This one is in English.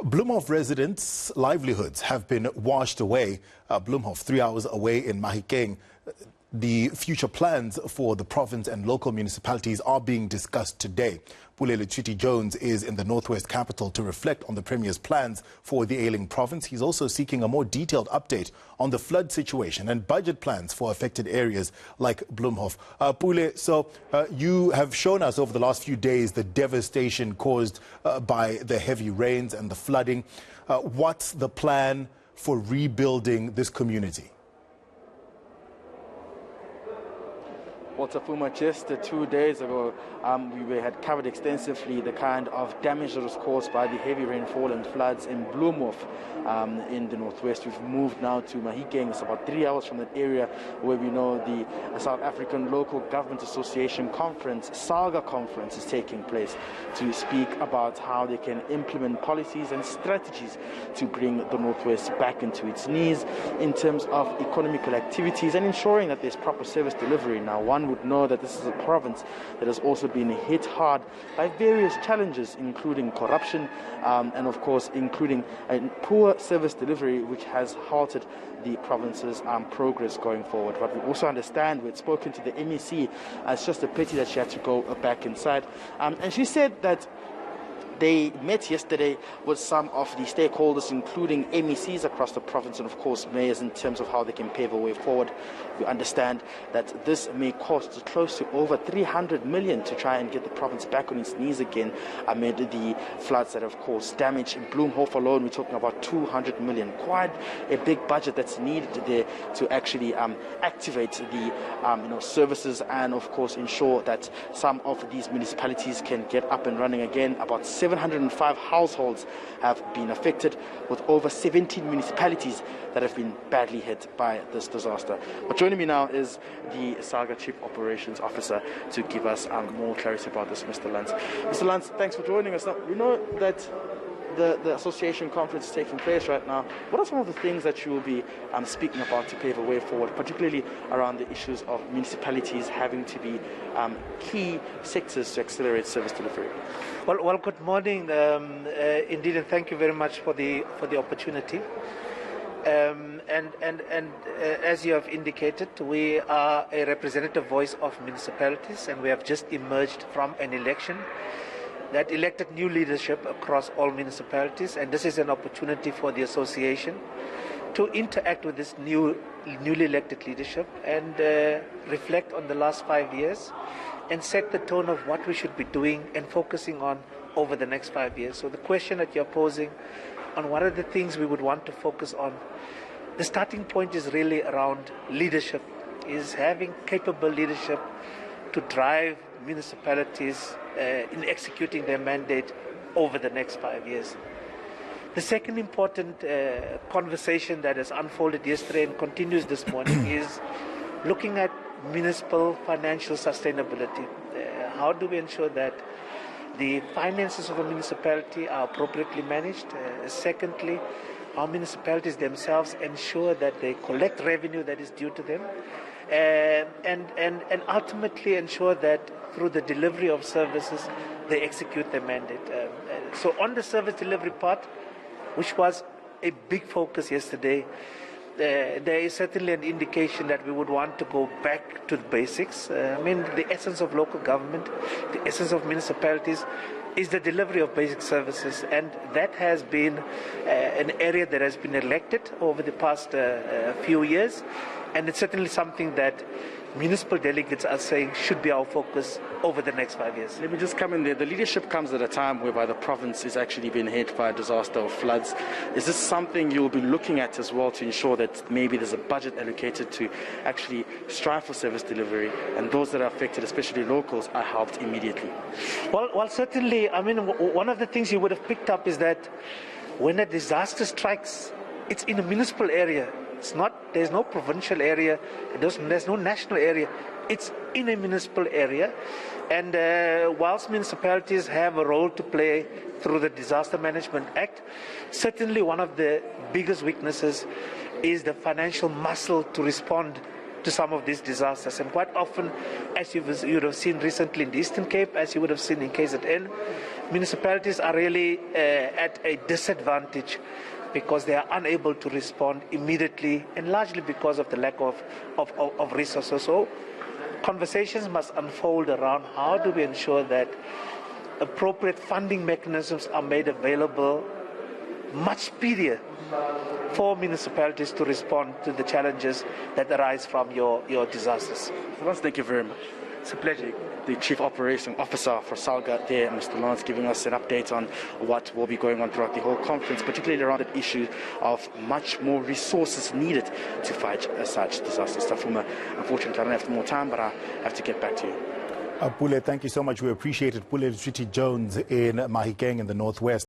Bloemhof residents' livelihoods have been washed away. Bloemhof, 3 hours away in Mahikeng. The future plans for the province and local municipalities are being discussed today. Pule Letshwiti-Jones is in the northwest capital to reflect on the Premier's plans for the ailing province. He's also seeking a more detailed update on the flood situation and budget plans for affected areas like Bloemhof. Pule, so you have shown us over the last few days the devastation caused by the heavy rains and the flooding. What's the plan for rebuilding this community? Well, Tafuma, just 2 days ago, we had covered extensively the kind of damage that was caused by the heavy rainfall and floods in Bloemhof in the northwest. We've moved now to Mahikeng. It's about 3 hours from that area where we know the South African Local Government Association Conference, SAGA Conference, is taking place to speak about how they can implement policies and strategies to bring the northwest back into its knees in terms of economical activities and ensuring that there's proper service delivery. Now, one would know that this is a province that has also been hit hard by various challenges, including corruption and, of course, including poor service delivery, which has halted the province's progress going forward. But we also understand, we had spoken to the MEC, it's just a pity that she had to go back inside. And she said that they met yesterday with some of the stakeholders, including MECs across the province and, of course, mayors, in terms of how they can pave a way forward. We understand that this may cost close to over 300 million to try and get the province back on its knees again amid the floods that, of course, damage. In Bloemhof alone, we're talking about 200 million. Quite a big budget that's needed there to actually activate the services and, of course, ensure that some of these municipalities can get up and running again. About 705 households have been affected, with over 17 municipalities that have been badly hit by this disaster. But joining me now is the SAGA Chief Operations Officer to give us more clarity about this, Mr. Lance. Mr. Lance, thanks for joining us. Now, we know that the association conference is taking place right now. What are some of the things that you will be speaking about to pave a way forward, particularly around the issues of municipalities having to be key sectors to accelerate service delivery? Well, good morning, indeed, and thank you very much for the opportunity. As you have indicated, we are a representative voice of municipalities, and we have just emerged from an election that elected new leadership across all municipalities, and this is an opportunity for the association to interact with this newly elected leadership and reflect on the last 5 years and set the tone of what we should be doing and focusing on over the next 5 years. So the question that you're posing on what are the things we would want to focus on, the starting point is really around leadership, is having capable leadership to drive municipalities in executing their mandate over the next 5 years. The second important conversation that has unfolded yesterday and continues this morning is looking at municipal financial sustainability. How do we ensure that the finances of a municipality are appropriately managed? Secondly, how municipalities themselves ensure that they collect revenue that is due to them, and ultimately ensure that through the delivery of services, they execute their mandate. So on the service delivery part, which was a big focus yesterday, there is certainly an indication that we would want to go back to the basics. I mean, the essence of local government, the essence of municipalities is the delivery of basic services, and that has been an area that has been elected over the past few years, and it's certainly something that municipal delegates are saying should be our focus over the next 5 years. Let me just come in there. The leadership comes at a time whereby the province is actually being hit by a disaster of floods. Is this something you'll be looking at as well to ensure that maybe there's a budget allocated to actually strive for service delivery and those that are affected, especially locals, are helped immediately? Well, certainly. I mean, one of the things you would have picked up is that when a disaster strikes, it's in a municipal area. There's no provincial area, there's no national area. It's in a municipal area. And whilst municipalities have a role to play through the Disaster Management Act, certainly one of the biggest weaknesses is the financial muscle to respond to some of these disasters. And quite often, as you would have seen recently in the Eastern Cape, as you would have seen in KZN, municipalities are really at a disadvantage because they are unable to respond immediately, and largely because of the lack of resources. So conversations must unfold around how do we ensure that appropriate funding mechanisms are made available much speedier for municipalities to respond to the challenges that arise from your disasters. Lance, thank you very much. It's a pleasure. The Chief Operating Officer for SALGA there, Mr. Lance, giving us an update on what will be going on throughout the whole conference, particularly around the issue of much more resources needed to fight such disasters. Tafuma, unfortunately, I don't have more time, but I have to get back to you. Pule, thank you so much. We appreciate it. Pule Letshwiti-Jones in Mahikeng in the northwest.